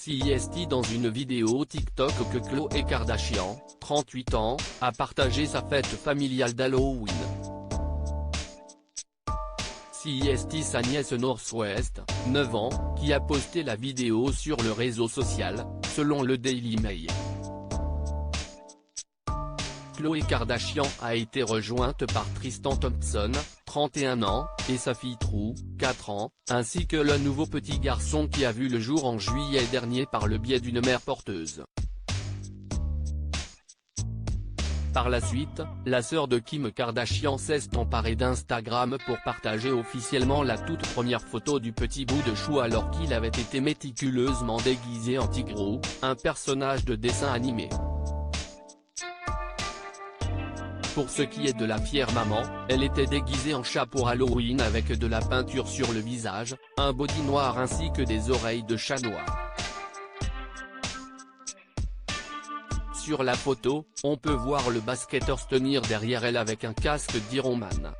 CIST dans une vidéo TikTok que Khloé Kardashian, 38 ans, a partagé sa fête familiale d'Halloween. CIST sa nièce Northwest, 9 ans, qui a posté la vidéo sur le réseau social, selon le Daily Mail. Khloé Kardashian a été rejointe par Tristan Thompson, 31 ans, et sa fille True, 4 ans, ainsi que le nouveau petit garçon qui a vu le jour en juillet dernier par le biais d'une mère porteuse. Par la suite, la sœur de Kim Kardashian s'est emparée d'Instagram pour partager officiellement la toute première photo du petit bout de chou alors qu'il avait été méticuleusement déguisé en Tigrou, un personnage de dessin animé. Pour ce qui est de la fière maman, elle était déguisée en chat pour Halloween avec de la peinture sur le visage, un body noir ainsi que des oreilles de chat noir. Sur la photo, on peut voir le basketteur se tenir derrière elle avec un casque d'Iron Man.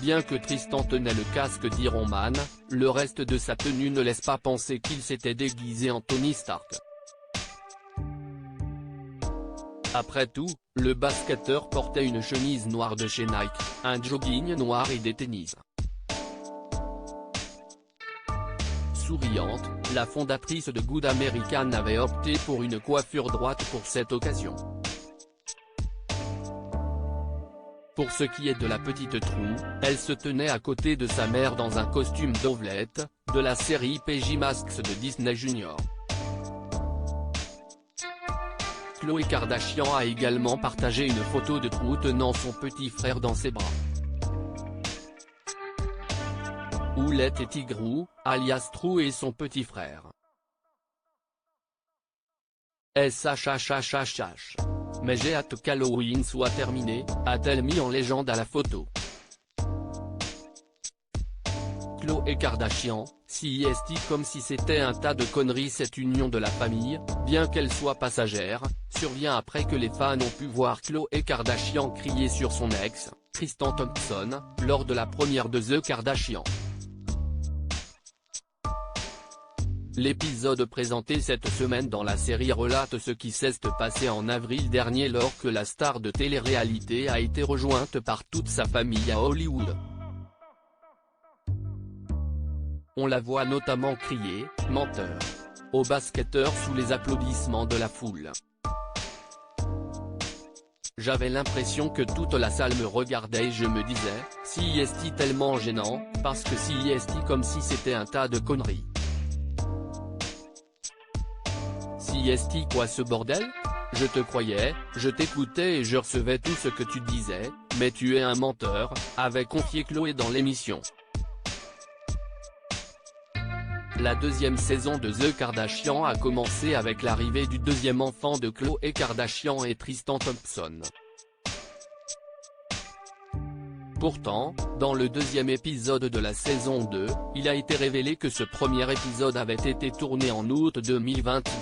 Bien que Tristan tenait le casque d'Iron Man, le reste de sa tenue ne laisse pas penser qu'il s'était déguisé en Tony Stark. Après tout, le basketteur portait une chemise noire de chez Nike, un jogging noir et des tennis. Souriante, la fondatrice de Good American avait opté pour une coiffure droite pour cette occasion. Pour ce qui est de la petite True, elle se tenait à côté de sa mère dans un costume d'Owlette, de la série PJ Masks de Disney Junior. Khloé Kardashian a également partagé une photo de True tenant son petit frère dans ses bras. Owlette et Tigrou, alias True et son petit frère. SHHHHH. Mais j'ai hâte qu'Halloween soit terminé, a-t-elle mis en légende à la photo. Khloé Kardashian, CIST comme si c'était un tas de conneries. Cette union de la famille, bien qu'elle soit passagère, survient après que les fans ont pu voir Khloé Kardashian crier sur son ex, Tristan Thompson, lors de la première de The Kardashians. L'épisode présenté cette semaine dans la série relate ce qui s'est passé en avril dernier lors que la star de télé-réalité a été rejointe par toute sa famille à Hollywood. On la voit notamment crier « menteur » au basketteur sous les applaudissements de la foule. J'avais l'impression que toute la salle me regardait et je me disais « CIST tellement gênant, parce que CIST comme si c'était un tas de conneries. CIST quoi ce bordel? Je te croyais, je t'écoutais et je recevais tout ce que tu disais, mais tu es un menteur », avait confié Khloé dans l'émission. La deuxième saison de The Kardashians a commencé avec l'arrivée du deuxième enfant de Khloé Kardashian et Tristan Thompson. Pourtant, dans le deuxième épisode de la saison 2, il a été révélé que ce premier épisode avait été tourné en août 2022.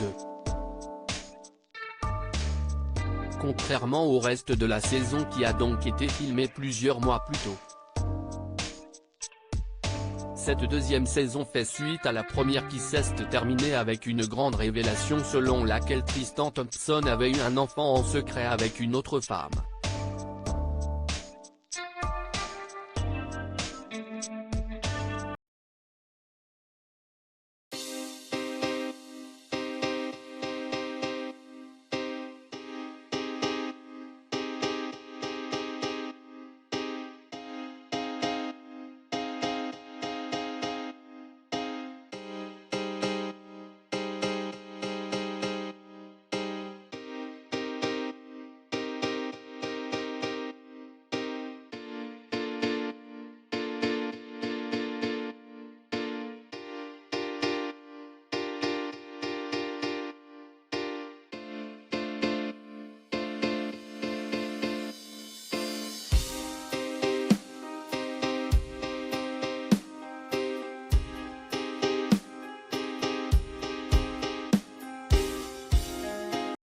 Contrairement au reste de la saison qui a donc été filmé plusieurs mois plus tôt. Cette deuxième saison fait suite à la première qui s'est terminée avec une grande révélation selon laquelle Tristan Thompson avait eu un enfant en secret avec une autre femme.